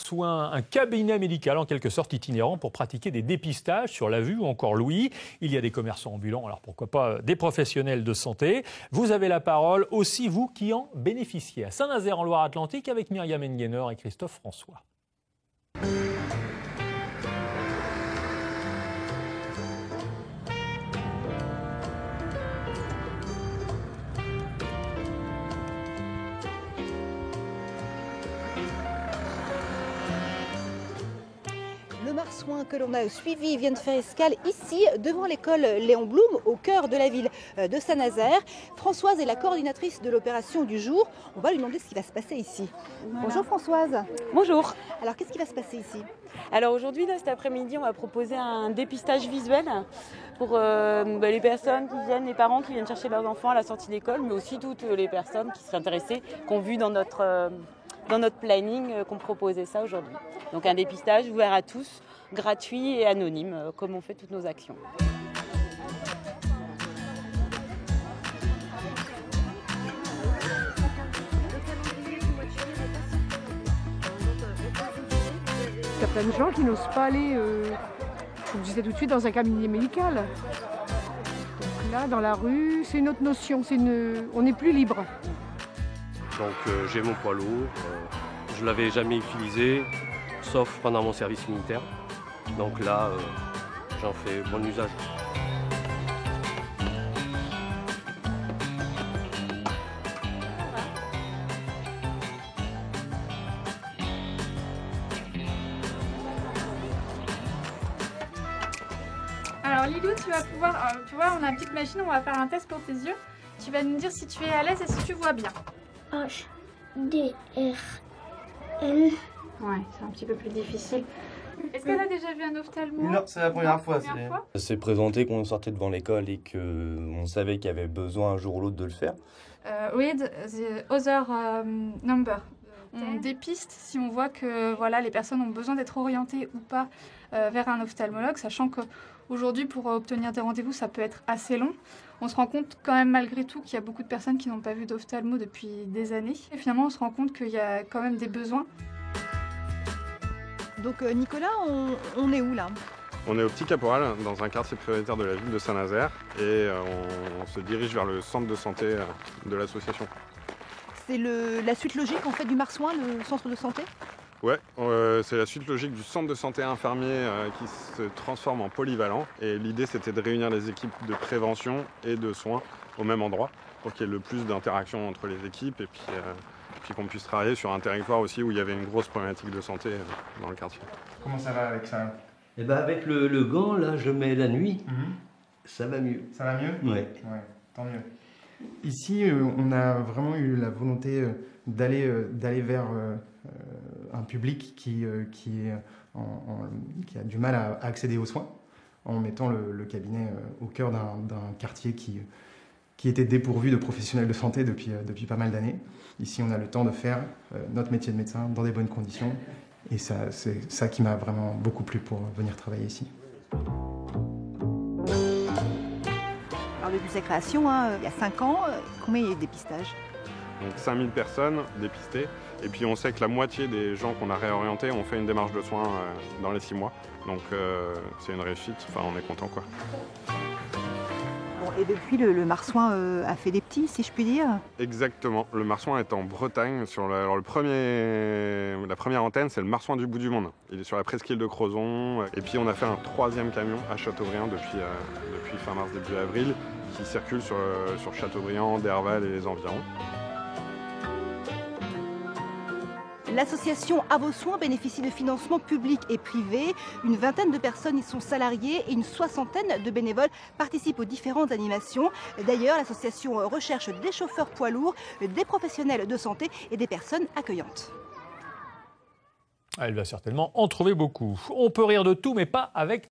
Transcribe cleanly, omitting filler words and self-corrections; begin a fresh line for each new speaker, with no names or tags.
Soins, un cabinet médical en quelque sorte itinérant pour pratiquer des dépistages sur la vue ou encore l'ouïe. Il y a des commerçants ambulants, alors pourquoi pas des professionnels de santé. Vous avez la parole, aussi vous qui en bénéficiez. À Saint-Nazaire en Loire-Atlantique avec Myriam Engener et Christophe François.
Le marsouin que l'on a suivi vient de faire escale ici, devant l'école Léon Blum, au cœur de la ville de Saint-Nazaire. Françoise est la coordinatrice de l'opération du jour. On va lui demander ce qui va se passer ici. Voilà. Bonjour Françoise.
Bonjour.
Alors qu'est-ce qui va se passer ici?
Alors aujourd'hui, cet après-midi, on va proposer un dépistage visuel pour les personnes qui viennent, les parents qui viennent chercher leurs enfants à la sortie d'école, mais aussi toutes les personnes qui seraient intéressées, qui ont vu dans notre planning qu'on proposait ça aujourd'hui. Donc un dépistage ouvert à tous, gratuit et anonyme, comme on fait toutes nos actions.
Il y a plein de gens qui n'osent pas aller, comme je disais tout de suite, dans un cabinet médical. Donc là, dans la rue, c'est une autre notion, on est plus libre.
Donc j'ai mon poids lourd, je ne l'avais jamais utilisé, sauf pendant mon service militaire. Donc là, j'en fais bon usage.
Alors Lilou, tu vas pouvoir, tu vois, on a une petite machine, on va faire un test pour tes yeux. Tu vas nous dire si tu es à l'aise et si tu vois bien.
H, D, R, N.
Ouais, c'est un petit peu plus difficile. Est-ce qu'elle a déjà vu un ophtalmo?
Non, c'est la première fois.
Ça s'est présenté quand on sortait devant l'école et qu'on savait qu'il y avait besoin un jour ou l'autre de le faire.
Read the other number. On dépiste si on voit que voilà, les personnes ont besoin d'être orientées ou pas vers un ophtalmologue, sachant qu'aujourd'hui, pour obtenir des rendez-vous, ça peut être assez long. On se rend compte quand même malgré tout qu'il y a beaucoup de personnes qui n'ont pas vu d'ophtalmo depuis des années. Et finalement, on se rend compte qu'il y a quand même des besoins.
Donc Nicolas, on est où là?
On est au Petit Caporal, dans un quartier prioritaire de la ville de Saint-Nazaire, et on se dirige vers le centre de santé de l'association.
C'est la suite logique en fait du marsouin, le centre de santé?
Ouais, c'est la suite logique du centre de santé infirmier qui se transforme en polyvalent. Et l'idée, c'était de réunir les équipes de prévention et de soins au même endroit pour qu'il y ait le plus d'interactions entre les équipes et puis qu'on puisse travailler sur un territoire aussi où il y avait une grosse problématique de santé dans le quartier.
Comment ça va avec ça?
Eh ben avec le gant, là, je mets la nuit, ça va mieux.
Ça va mieux?
Ouais.
Ouais, tant mieux. Ici, on a vraiment eu la volonté d'aller vers un public qui a du mal à accéder aux soins, en mettant le cabinet au cœur d'un quartier qui était dépourvu de professionnels de santé depuis pas mal d'années. Ici, on a le temps de faire notre métier de médecin dans des bonnes conditions. Et c'est ça qui m'a vraiment beaucoup plu pour venir travailler ici.
Alors depuis sa création, il y a 5 ans, combien il y a eu de dépistages?
Donc 5000 personnes dépistées. Et puis on sait que la moitié des gens qu'on a réorientés ont fait une démarche de soins dans les 6 mois. Donc c'est une réussite, enfin on est content quoi.
Bon, et depuis, le marsouin a fait des petits, si je puis dire? Exactement.
Le marsouin est en Bretagne. Alors la première antenne, c'est le marsouin du bout du monde. Il est sur la presqu'île de Crozon. Et puis on a fait un 3e camion à Châteaubriand depuis fin mars, début avril, qui circule sur Châteaubriand, Derval et les environs.
L'association À vos soins bénéficie de financements publics et privés. Une vingtaine de personnes y sont salariées et une 60aine de bénévoles participent aux différentes animations. D'ailleurs, l'association recherche des chauffeurs poids lourds, des professionnels de santé et des personnes accueillantes.
Elle va certainement en trouver beaucoup. On peut rire de tout, mais pas avec